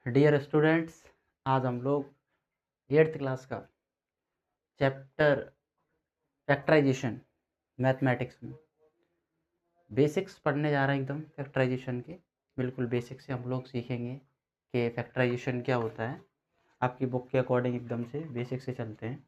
Dear students, आज हम लोग 8th क्लास का चैप्टर फैक्टराइजेशन मैथमेटिक्स में बेसिक्स पढ़ने जा रहे हैं। एकदम फैक्टराइजेशन के बिल्कुल बेसिक से हम लोग सीखेंगे कि फैक्टराइजेशन क्या होता है। आपकी बुक के अकॉर्डिंग एकदम से बेसिक से चलते हैं।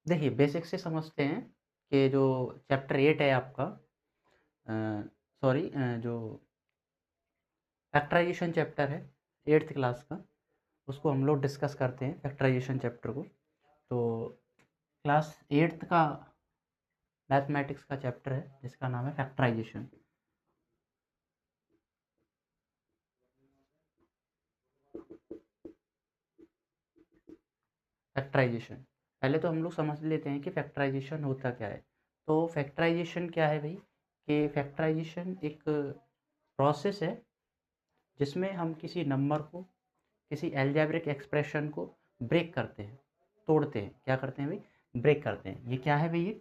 देखिए, बेसिक से समझते हैं कि जो चैप्टर 8 है आपका, जो फैक्टराइजेशन चैप्टर है 8th क्लास का, उसको हम लोग डिस्कस करते हैं फैक्टराइजेशन चैप्टर को। तो क्लास 8th का मैथमेटिक्स का चैप्टर है जिसका नाम है फैक्टराइजेशन। फैक्टराइजेशन पहले तो हम लोग समझ लेते हैं कि फैक्टराइजेशन होता क्या है। तो फैक्टराइजेशन क्या है भाई, कि फैक्टराइजेशन एक प्रोसेस है जिसमें हम किसी नंबर को, किसी अलजेब्रिक एक्सप्रेशन को ब्रेक करते हैं, तोड़ते हैं। क्या करते हैं भाई? ब्रेक करते हैं। ये क्या है भाई? ये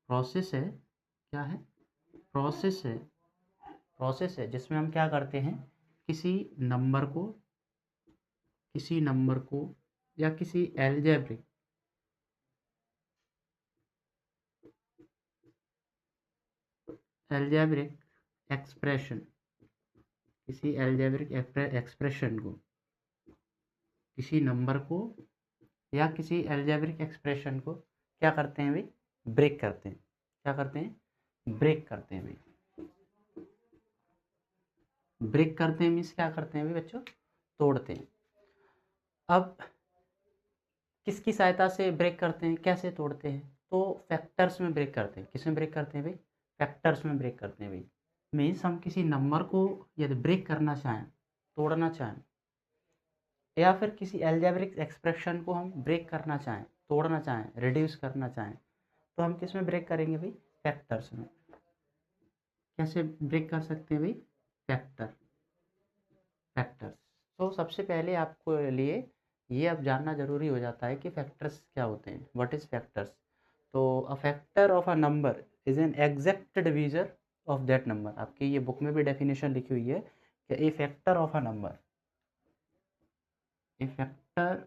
प्रोसेस है। क्या है? प्रोसेस है। प्रोसेस है जिसमें हम क्या करते हैं, किसी नंबर को, किसी नंबर को या किसी अलजेब्रिक अलजेब्रिक एक्सप्रेशन, किसी अलजेब्रिक एक्सप्रेशन को, किसी नंबर को या किसी अलजेब्रिक एक्सप्रेशन को क्या करते हैं भाई? ब्रेक करते हैं। क्या करते हैं? ब्रेक करते हैं भाई। ब्रेक करते हैं मीन्स क्या करते हैं भाई बच्चों? तोड़ते हैं। अब किसकी सहायता से ब्रेक करते हैं, कैसे तोड़ते हैं? तो फैक्टर्स में ब्रेक करते हैं। किसमें ब्रेक करते हैं भाई? फैक्टर्स में ब्रेक करते हैं भाई। मीन्स हम किसी नंबर को यदि ब्रेक करना चाहें, तोड़ना चाहें, या फिर किसी अलजेब्रिक एक्सप्रेशन को हम ब्रेक करना चाहें, तोड़ना चाहें, रिड्यूस करना चाहें, तो हम किस में ब्रेक करेंगे भाई? फैक्टर्स में। कैसे ब्रेक कर सकते हैं भाई? फैक्टर्स। तो सबसे पहले आपको लिए ये अब जानना जरूरी हो जाता है कि फैक्टर्स क्या होते हैं। What is factors? तो a factor of a number is an exact divisor of that number. आपकी ये बुक में भी डेफिनेशन लिखी हुई है कि a factor of a number, a factor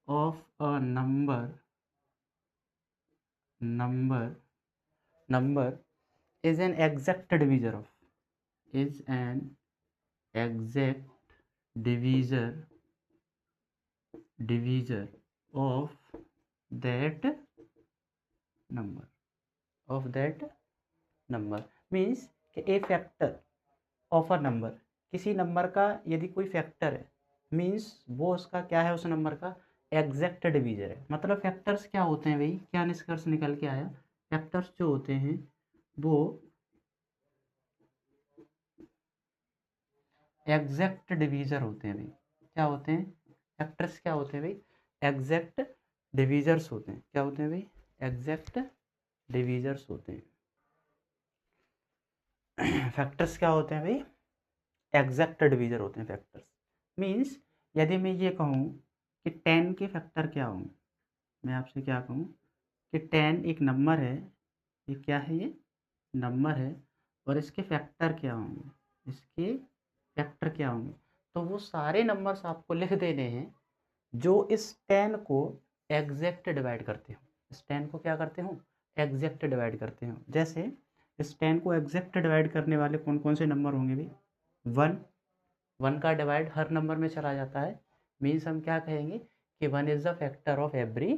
of a number number is an exact divisor of, is an exact divisor divisor of that number, of that number means कि a factor of a number, किसी number का यदि कोई factor है, means वो उसका क्या है, उस नंबर का एग्जैक्ट डिवीजर है। मतलब फैक्टर्स क्या होते हैं भाई, क्या निष्कर्ष निकल के आया? फैक्टर्स जो होते हैं वो एग्जैक्ट डिवीजर होते हैं भाई। क्या होते हैं? फैक्टर्स क्या होते हैं भाई? एग्जैक्ट डिवीजर्स होते हैं। क्या होते हैं भाई? एग्जैक्ट डिवीजर्स होते हैं। फैक्टर्स क्या होते हैं भाई? एग्जैक्ट डिवीजर होते हैं फैक्टर्स। मीन्स यदि मैं ये कहूँ कि 10 के फैक्टर क्या होंगे, मैं आपसे क्या कहूँ कि 10 एक नंबर है, ये क्या है? ये नंबर है, और इसके फैक्टर क्या होंगे, इसके फैक्टर क्या होंगे? तो वो सारे नंबर्स आपको लिख देने हैं जो इस 10 को एग्जैक्ट डिवाइड करते हो। इस 10 को क्या करते हो? एग्जैक्ट डिवाइड करते हो। जैसे इस 10 को एग्जैक्ट डिवाइड करने वाले कौन कौन से नंबर होंगे भाई? 1, 1 का डिवाइड हर नंबर में चला जाता है। मीन्स हम क्या कहेंगे कि 1 is the factor of every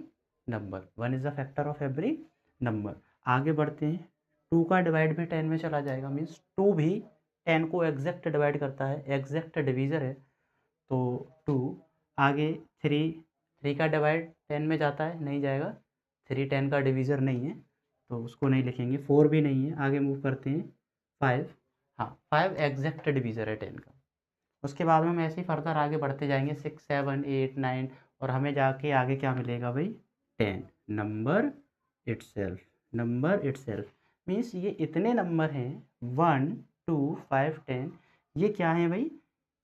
number, 1 is the factor of every number. आगे बढ़ते हैं, 2 का डिवाइड भी 10 में चला जाएगा। मीन्स 2 भी 10 को एग्जैक्ट डिवाइड करता है, एग्जैक्ट डिवीज़र है, तो 2। आगे 3, 3 का डिवाइड 10 में जाता है, नहीं जाएगा, 3 10 का डिवीज़र नहीं है, तो उसको नहीं लिखेंगे। 4 भी नहीं है। आगे मूव करते हैं, 5। हाँ, 5 एग्जैक्ट डिवीज़र है 10 का। उसके बाद में हम ऐसे ही फर्दर आगे बढ़ते जाएंगे, 6 7 8 9, और हमें जाके आगे क्या मिलेगा भाई? 10। Number itself, number itself means ये इतने नंबर हैं, 1 2 5 10, ये क्या है भाई?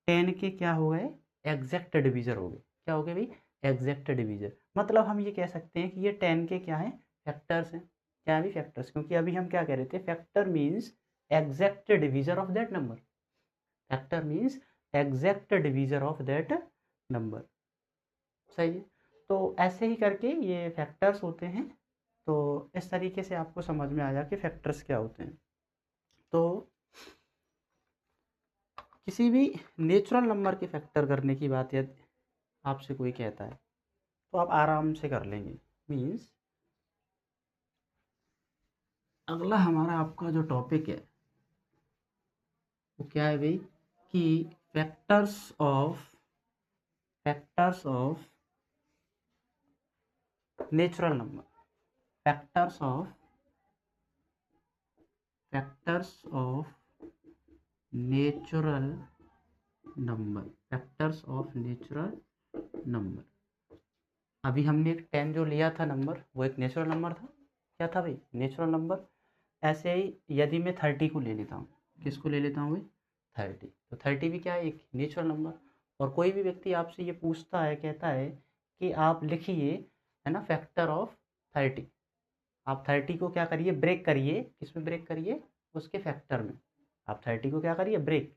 10 के क्या हो गए? एग्जैक्ट डिवीज़र हो गए। क्या हो गए भाई? Exact divisor. मतलब हम ये कह सकते हैं कि ये 10 के क्या हैं? फैक्टर्स हैं। क्या है भाई? फैक्टर्स। क्योंकि अभी हम क्या कह रहे थे, factor means exact divisor of that number. Factor means exact divisor of that number. सही है। तो ऐसे ही करके ये फैक्टर्स होते हैं। तो इस तरीके से आपको समझ में आया कि फैक्टर्स क्या होते हैं। तो किसी भी नेचुरल नंबर के फैक्टर करने की बात यदि आपसे कोई कहता है तो आप आराम से कर लेंगे। मीन्स अगला हमारा आपका जो टॉपिक है वो क्या है भाई, कि factors of natural number. Factors of natural natural number. अभी हमने एक 10 जो लिया था नंबर, वो एक नेचुरल नंबर था। क्या था भाई? Natural number. ऐसे ही यदि मैं 30 को ले लेता हूँ, किसको ले लेता हूँ भाई? 30। तो 30 भी क्या है? एक नेचुरल नंबर। और कोई भी व्यक्ति आपसे ये पूछता है, कहता है कि आप लिखिए, है ना, फैक्टर ऑफ 30। आप 30 को क्या करिए? ब्रेक करिए। किसमें ब्रेक करिए? उसके फैक्टर में। आप 30 को क्या करिए? ब्रेक।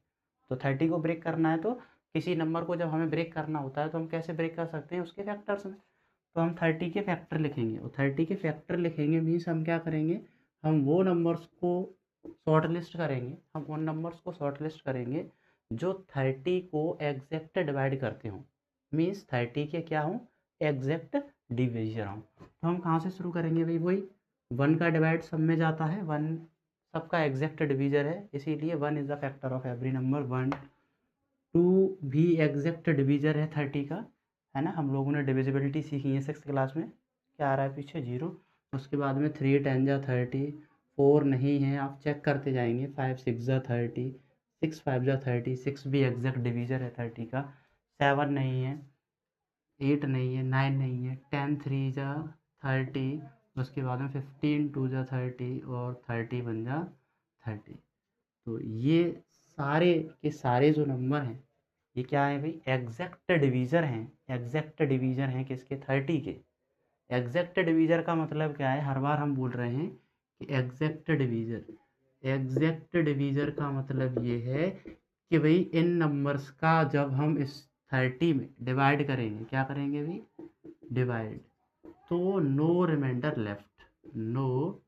तो 30 को ब्रेक करना है तो किसी नंबर को जब हमें ब्रेक करना होता है तो हम कैसे ब्रेक कर सकते हैं? उसके फैक्टर्स में। तो हम 30 के फैक्टर लिखेंगे, और 30 के फैक्टर लिखेंगे मीन्स हम क्या करेंगे? हम वो नंबर्स को शॉर्ट लिस्ट करेंगे। हम उन नंबर्स को शॉर्ट लिस्ट करेंगे जो 30 को एग्जैक्ट डिवाइड करते हों। मीन्स 30 के क्या हों? एग्जैक्ट डिविजन हों। तो हम कहाँ से शुरू करेंगे भाई? वही 1 का डिवाइड सब में जाता है, 1 सबका एग्जैक्ट डिवीजर है, इसीलिए 1 is the factor of every number. 1 2 भी एग्जैक्ट डिवीजर है 30 का, है ना। हम लोगों ने डिविजिबिलिटी सीखी है 6th क्लास में। क्या आ रहा है पीछे? 0। उसके बाद में 3 10 जा 30, 4 नहीं है, आप चेक करते जाएंगे। 5 6 जा 30, 6 5 जा 30, 6 भी एग्जैक्ट डिवीजर है 30 का। 7 नहीं है, 8 नहीं है, 9 नहीं है, 10 3 जा 30, उसके बाद में 15 2 जा 30 और 30 1 जा 30। तो ये सारे के सारे जो नंबर हैं ये क्या है भाई? एग्जैक्ट डिवीज़र हैं। एग्जैक्ट डिवीज़र हैं किसके? 30 के। एग्जैक्ट डिवीज़र का मतलब क्या है? हर बार हम बोल रहे हैं कि एग्जैक्ट डिवीज़र का मतलब ये है कि भाई इन नंबर्स का जब हम इस 30 में डिवाइड करेंगे, क्या करेंगे भाई? डिवाइड, तो no remainder left, no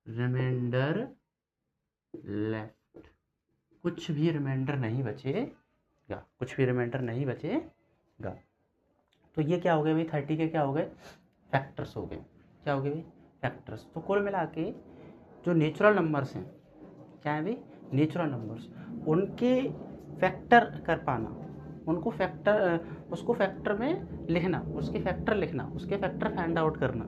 remainder left, कुछ भी रिमाइंडर नहीं बचेगा, कुछ भी रिमाइंडर नहीं बचेगा। तो ये क्या हो गए भाई? 30 के क्या हो गए? फैक्टर्स हो गए। क्या हो गए भाई? फैक्टर्स। तो कुल मिला के जो नेचुरल नंबर्स हैं, क्या है भाई? नेचुरल नंबर्स, उनके फैक्टर कर पाना, उनको फैक्टर, उसको फैक्टर में लिखना, उसके फैक्टर लिखना, उसके फैक्टर फाइंड आउट करना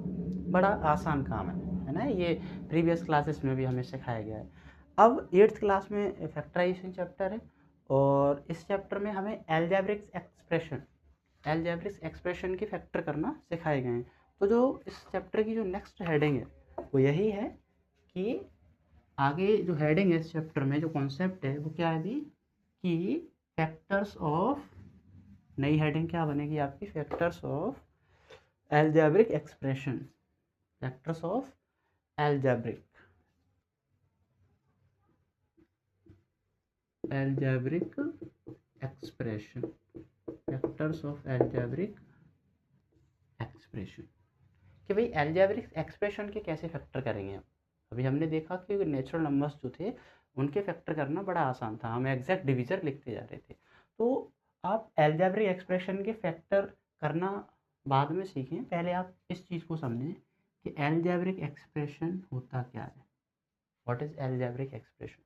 बड़ा आसान काम है ना। ये प्रीवियस क्लासेस में भी हमें सिखाया गया है। अब 8th क्लास में फैक्टराइजेशन चैप्टर है, और इस चैप्टर में हमें एल्जेब्रिक एक्सप्रेशन के फैक्टर करना सिखाए गए हैं। तो जो इस चैप्टर की जो नेक्स्ट हेडिंग है वो यही है कि आगे जो हेडिंग है इस चैप्टर में, जो कॉन्सेप्ट है वो क्या है भी, कि फैक्टर्स ऑफ, नई हेडिंग क्या बनेगी आपकी? Factors of algebraic expression. Factors of algebraic expression. Factors of algebraic expression, कि भाई एल्जेब्रिक एक्सप्रेशन के कैसे फैक्टर करेंगे हम। अभी हमने देखा कि नेचुरल नंबर्स जो थे उनके फैक्टर करना बड़ा आसान था, हम एग्जैक्ट डिवीजर लिखते जा रहे थे। तो आप एल्जेब्रिक एक्सप्रेशन के फैक्टर करना बाद में सीखें, पहले आप इस चीज़ को समझें कि एल्जेब्रिक एक्सप्रेशन होता क्या है। What is algebraic expression?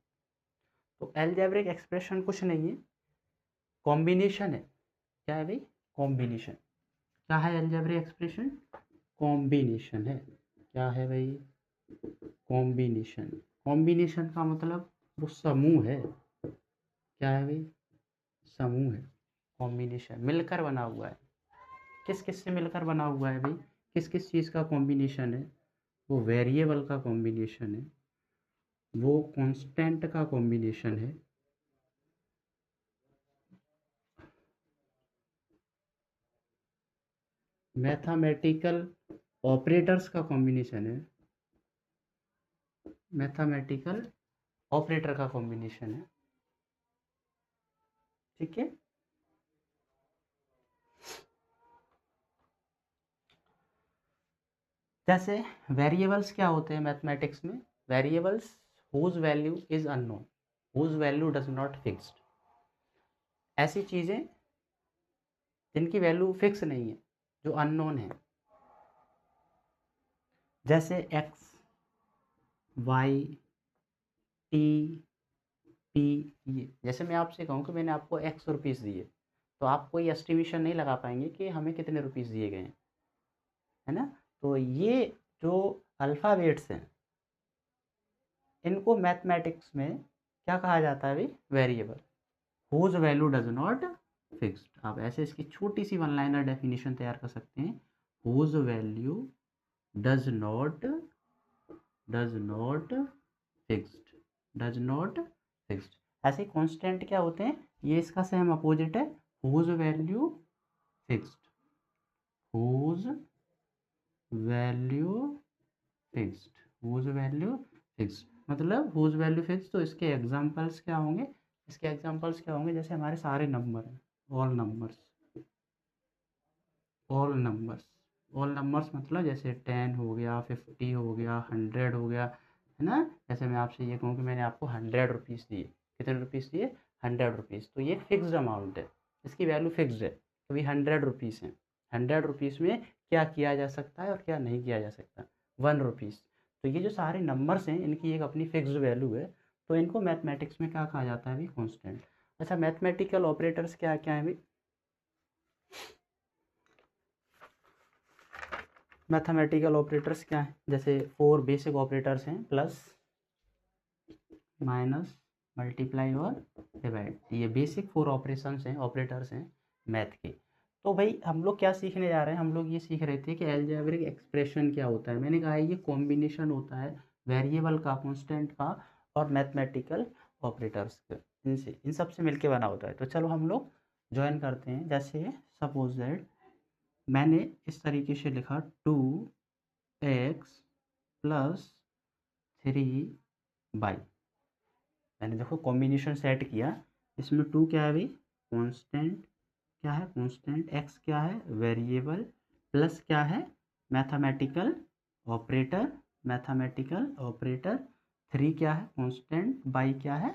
तो एल्जेब्रिक एक्सप्रेशन कुछ नहीं है, कॉम्बिनेशन है। क्या है भाई? कॉम्बिनेशन। क्या है एल्जेब्रिक एक्सप्रेशन? कॉम्बिनेशन है। क्या है भाई? कॉम्बिनेशन। कॉम्बिनेशन का मतलब वो समूह है। क्या है भाई? समूह है। कॉम्बिनेशन मिलकर बना हुआ है। किस किस से मिलकर बना हुआ है भाई? किस किस चीज़ का कॉम्बिनेशन है? वो वेरिएबल का कॉम्बिनेशन है, वो कांस्टेंट का कॉम्बिनेशन है, मैथमेटिकल ऑपरेटर्स का कॉम्बिनेशन है, मैथमेटिकल ऑपरेटर का कॉम्बिनेशन है, ठीक है। जैसे वेरिएबल्स क्या होते हैं मैथमेटिक्स में, variables whose value is unknown, whose value does not fixed, ऐसी चीज़ें जिनकी वैल्यू फिक्स नहीं है, जो अननोन है, जैसे एक्स, वाई, टी, पी। ये जैसे मैं आपसे कहूँ कि मैंने आपको एक्स रुपीज़ दिए, तो आप कोई एस्टिमेशन नहीं लगा पाएंगे कि हमें कितने रुपीज़ दिए गए हैं, है ना। तो ये जो अल्फ़ाबेट्स हैं, इनको मैथमेटिक्स में क्या कहा जाता है भाई, variable, whose value does not fixed. आप ऐसे इसकी छोटी सी वन लाइनर डेफिनेशन तैयार कर सकते हैं, whose value does not fixed, does not fixed. ऐसे कांस्टेंट क्या होते हैं, ये इसका सेम अपोजिट है, whose value fixed, whose value fixed, whose value fixed, मतलब हुज वैल्यू फिक्स्ड। तो इसके एग्जांपल्स क्या होंगे, इसके एग्जांपल्स क्या होंगे, जैसे हमारे सारे नंबर हैं, all numbers, all numbers, all numbers मतलब जैसे 10 हो गया, 50 हो गया, 100 हो गया, है ना। जैसे मैं आपसे ये कहूँ कि मैंने आपको 100 रुपीज़ दिए, कितने रुपीज़ दिए, 100 रुपीज़, तो ये फिक्स्ड अमाउंट है, इसकी वैल्यू फिक्स्ड है, तो भी 100 रुपीज़ हैं। 100 रुपीज़ में क्या किया जा सकता है और क्या नहीं किया जा सकता, 1 रुपीज़। तो ये जो सारे नंबर्स हैं, इनकी एक अपनी फिक्स्ड वैल्यू है, तो इनको मैथमेटिक्स में क्या कहा जाता है भाई, कॉन्स्टेंट। अच्छा, मैथमेटिकल ऑपरेटर्स क्या क्या है भाई, मैथमेटिकल ऑपरेटर्स क्या हैं, जैसे 4 बेसिक ऑपरेटर्स हैं, प्लस, माइनस, मल्टीप्लाई और डिवाइड, ये बेसिक 4 ऑपरेशंस हैं, ऑपरेटर्स हैं मैथ के। तो भाई हम लोग क्या सीखने जा रहे हैं, हम लोग ये सीख रहे थे कि अलजेब्रिक एक्सप्रेशन क्या होता है। मैंने कहा ये कॉम्बिनेशन होता है वेरिएबल का, कांस्टेंट का और मैथमेटिकल ऑपरेटर्स का, इनसे, इन सब से मिलके बना होता है। तो चलो हम लोग ज्वाइन करते हैं। जैसे सपोज दैट मैंने इस तरीके से लिखा 2x प्लस 3y, मैंने देखो कॉम्बिनेशन सेट किया, इसमें 2 क्या है भाई, कांस्टेंट, क्या है कांस्टेंट, x क्या है वेरिएबल, प्लस क्या है मैथमेटिकल ऑपरेटर, मैथमेटिकल ऑपरेटर, 3 क्या है कांस्टेंट, y क्या है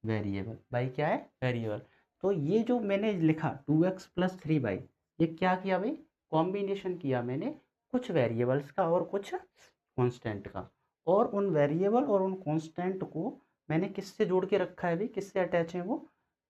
वेरिएबल, y क्या है वेरिएबल। तो ये जो मैंने लिखा 2x प्लस 3y, ये क्या किया भाई, कॉम्बिनेशन किया मैंने कुछ वेरिएबल्स का और कुछ कांस्टेंट का, और उन वेरिएबल और उन कांस्टेंट को मैंने किससे जोड़ के रखा है भाई, किससे अटैच है वो,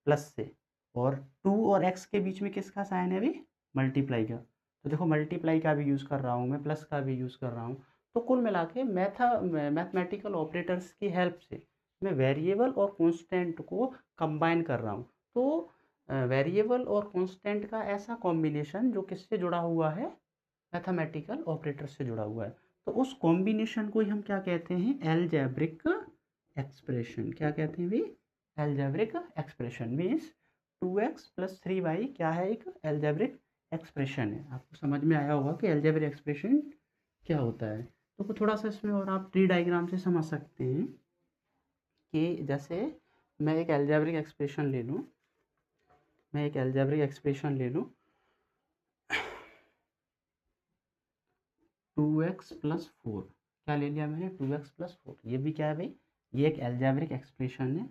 प्लस से, और 2 और x के बीच में किसका साइन है भाई, मल्टीप्लाई का। तो देखो मल्टीप्लाई का भी यूज़ कर रहा हूँ मैं, प्लस का भी यूज़ कर रहा हूँ। तो कुल मिला के मैथमेटिकल ऑपरेटर्स की हेल्प से मैं वेरिएबल और कांस्टेंट को कंबाइन कर रहा हूँ। तो वेरिएबल और कांस्टेंट का ऐसा कॉम्बिनेशन जो किससे जुड़ा हुआ है, मैथमेटिकल ऑपरेटर से जुड़ा हुआ है। तो उस कॉम्बिनेशन को ही हम क्या कहते हैं, अलजेब्रिक एक्सप्रेशन। क्या कहते हैं भाई, algebraic expression means 2x plus 3y क्या है, एक अलजेब्रिक एक्सप्रेशन है। आपको समझ में आया होगा कि अलजेब्रिक एक्सप्रेशन क्या होता है। तो थोड़ा सा इसमें और आप ट्री डायग्राम से समझ सकते हैं कि जैसे मैं एक अलजेब्रिक एक्सप्रेशन ले लूँ, मैं एक अलजेब्रिक एक्सप्रेशन ले लूँ 2x प्लस 4, क्या ले लिया मैंने 2x प्लस 4, ये भी क्या है भाई, ये एक अलजेब्रिक एक्सप्रेशन है,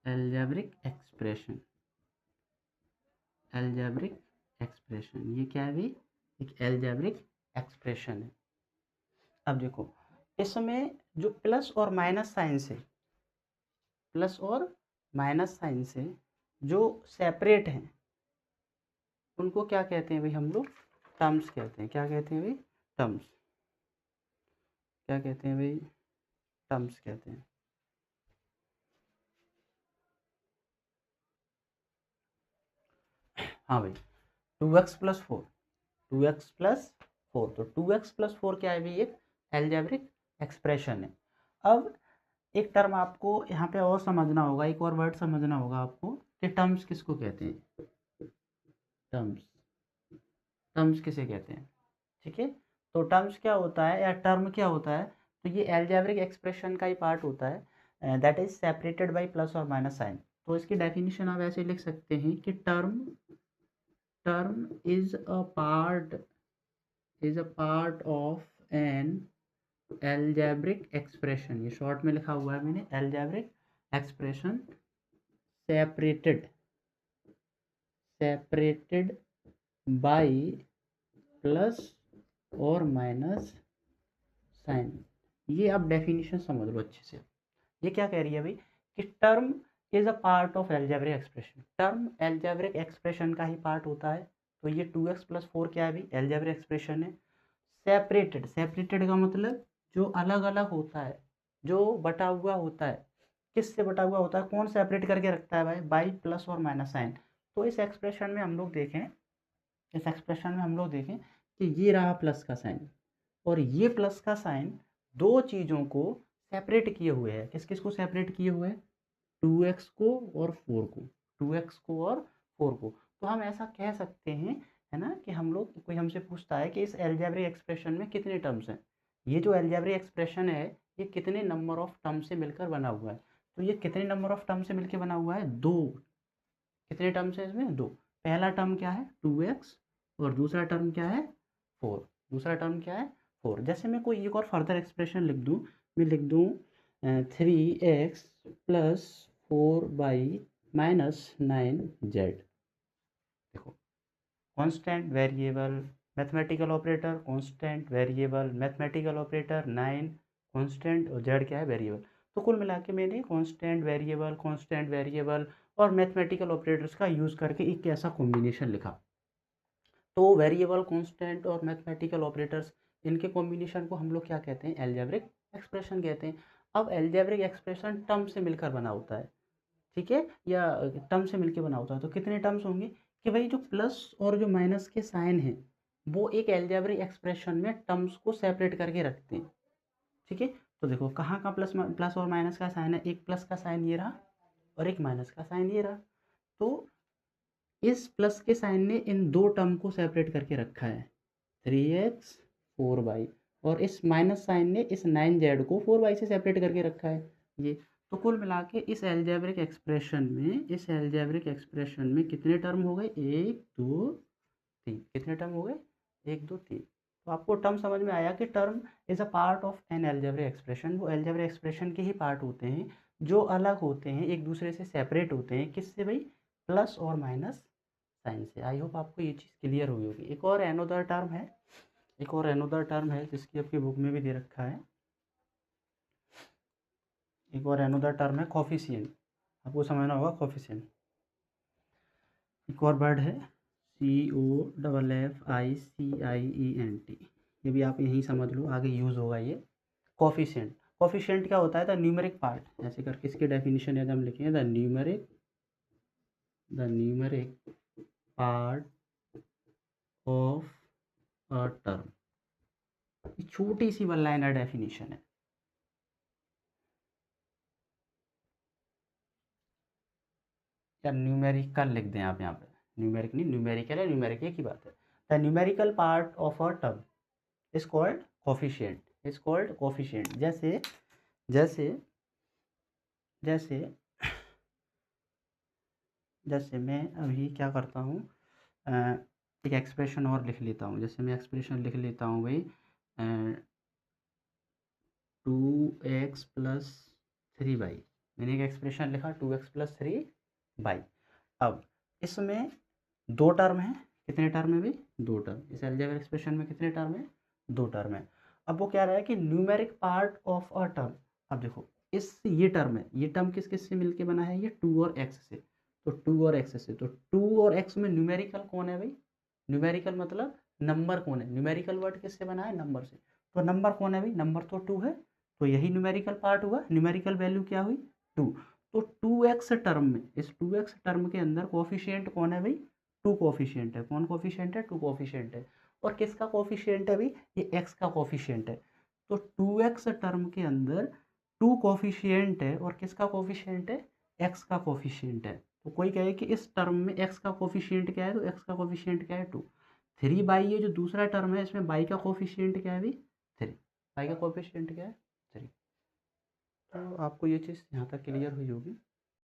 अलजेब्रिक एक्सप्रेशन, अलजेब्रिक एक्सप्रेशन, ये क्या है भाई, एक अलजेब्रिक एक्सप्रेशन है। अब देखो इसमें जो प्लस और माइनस साइन से, प्लस और माइनस साइन से जो सेपरेट हैं, उनको क्या कहते हैं भाई हम लोग, टर्म्स कहते हैं। क्या कहते हैं भाई, टर्म्स, क्या कहते हैं भाई, टर्म्स कहते हैं। हाँ भाई, 2x प्लस 4, 2x प्लस 4, तो 2x प्लस 4 क्या है भाई, एक एल्जेब्रिक एक्सप्रेशन है। अब एक टर्म आपको यहाँ पे और समझना होगा, एक और वर्ड समझना होगा आपको कि टर्म्स किसको कहते हैं। टर्म्स, टर्म्स किसे कहते हैं, ठीक है। तो टर्म्स क्या होता है या टर्म क्या होता है, तो ये अलजेब्रिक एक्सप्रेशन का ही पार्ट होता है, that is separated by plus और माइनस साइन। तो इसकी डेफिनेशन आप ऐसे लिख सकते हैं कि term term is a part of N algebraic expression, ये शॉर्ट में लिखा हुआ है मैंने, algebraic expression separated by plus और माइनस साइन। ये आप डेफिनेशन समझ लो अच्छे से। ये क्या कह रही है भाई कि term is a part of algebraic expression, term algebraic expression का ही पार्ट होता है। तो ये 2x + 4 क्या है भाई, एल्जेब्रिक एक्सप्रेशन है। सेपरेटेड, सेपरेटेड का मतलब जो अलग अलग होता है, जो बटा हुआ होता है, किससे बटा हुआ होता है, कौन सेपरेट करके रखता है भाई, बाई प्लस और माइनस साइन। तो इस एक्सप्रेशन में हम लोग देखें, इस एक्सप्रेशन में हम लोग देखें कि ये रहा प्लस का साइन और ये प्लस का साइन दो चीज़ों को सेपरेट किए हुए है। किस किस को सेपरेट किए हुए हैं, 2x को और 4 को, 2x को और 4 को। तो हम ऐसा कह सकते हैं, है ना, कि हम लोग, कोई हमसे पूछता है कि इस अलजेब्रिक एक्सप्रेशन में कितने टर्म्स हैं, ये जो अलजेब्रिक एक्सप्रेशन है ये कितने नंबर ऑफ टर्म से मिलकर बना हुआ है। तो ये कितने नंबर ऑफ टर्म से मिलकर बना हुआ है, दो। कितने टर्म्स है इसमें, दो। पहला टर्म क्या है 2x और दूसरा टर्म क्या है 4, दूसरा टर्म क्या है 4। जैसे मैं कोई एक और फर्दर एक्सप्रेशन लिख दूँ, मैं लिख दूँ 3x + 4y-9z। देखो, constant variable mathematical operator, constant variable mathematical operator 9 constant और z क्या है वेरिएबल। तो कुल मिला के मैंने कांस्टेंट वेरिएबल और मैथमेटिकल ऑपरेटर्स का यूज़ करके एक ऐसा कॉम्बिनेशन लिखा। तो वेरिएबल, कांस्टेंट और मैथमेटिकल ऑपरेटर्स, इनके कॉम्बिनेशन को हम लोग क्या कहते हैं, अलजेब्रिक एक्सप्रेशन कहते हैं। अब अलजेब्रिक एक्सप्रेशन टर्म से मिलकर बना होता है, ठीक है, या टर्म से मिलकर बना होता है। तो कितने टर्म्स होंगे कि भाई जो प्लस और जो माइनस के साइन हैं वो एक अलजेब्रिक एक्सप्रेशन में टर्म्स को सेपरेट करके रखते हैं, ठीक है। तो देखो कहाँ का प्लस और माइनस का साइन है, एक प्लस का साइन ये रहा और एक माइनस का साइन ये रहा। तो इस प्लस के साइन ने इन दो टर्म को सेपरेट करके रखा है, 3x 4y, और इस माइनस साइन ने इस 9z को 4y से सेपरेट करके रखा है ये। तो कुल मिला के इस अलजेब्रिक एक्सप्रेशन में कितने टर्म हो गए, 1 2 3, कितने टर्म हो गए, 1 2 3। तो आपको टर्म समझ में आया कि term is a part of N algebraic expression, वो अलजेब्रिक एक्सप्रेशन के ही पार्ट होते हैं जो अलग होते हैं, एक दूसरे से सेपरेट होते हैं, किससे भाई, प्लस और माइनस साइन से। आई होप आपको ये चीज़ क्लियर हुई होगी। एक और एनोदर टर्म है, एक और एनोदर टर्म है जिसकी आपकी बुक में भी दे रखा है, एक और एनोदर टर्म है कोफिशिएंट, आपको समझना होगा कोफिशिएंट। एक और वर्ड है COFFICIENT, ये भी आप यहीं समझ लो, आगे यूज़ होगा ये। कोफिशिएंट, कोफिशिएंट क्या होता है, द न्यूमेरिक पार्ट, ऐसे करके इसकी डेफिनेशन यदि हम लिखें, the numeric part of a term. छोटी सी वन लाइनर डेफिनेशन है। या न्यूमेरिकल लिख दें आप यहाँ पे, न्यूमेरिक नहीं, न्यूमेरिकल है, न्यूमेरिक एक ही बात है। The numerical part of a term is called coefficient, is called coefficient. जैसे जैसे जैसे जैसे मैं अभी क्या करता हूँ, एक एक्सप्रेशन और लिख लेता हूँ। जैसे मैं एक्सप्रेशन लिख लेता हूँ भाई 2x + 3y, मैंने एक एक्सप्रेशन लिखा 2x + 3y। अब इसमें दो टर्म है, कितने टर्म है भाई, दो टर्म। इस अलजेब्रिक एक्सप्रेशन में कितने टर्म है, दो टर्म है। अब वो क्या रहा है कि numeric part of a term. अब देखो इस ये टर्म है, ये टर्म किस किस से मिलके बना है, ये 2 और x से। तो 2 और x से, तो 2 और x में न्यूमेरिकल कौन है भाई, न्यूमेरिकल मतलब नंबर कौन है, न्यूमेरिकल वर्ड किससे बना है, नंबर से। तो नंबर कौन है भाई, नंबर तो 2 है, तो यही न्यूमेरिकल पार्ट हुआ, न्यूमेरिकल वैल्यू क्या हुई 2। तो 2x टर्म में, इस 2x टर्म के अंदर कोफिशिएंट कौन है भाई, 2 कोफिशिएंट है। कौन कोफिशिएंट है, 2 कोफिशिएंट है। और किसका कोफिशिएंट है भाई, ये x का कोफिशिएंट है। तो 2x टर्म के अंदर 2 कोफिशिएंट है और किसका कोफिशिएंट है, x का कोफिशिएंट है। तो कोई कहे कि इस टर्म में x का कोफिशिएंट क्या है, तो x का कोफिशिएंट क्या है 2। 3 ये जो दूसरा टर्म है इसमें y का कोफिशिएंट क्या है भाई 3, y का कोफिशिएंट क्या है 3। तो आपको ये चीज़ यहाँ तक क्लियर हुई होगी।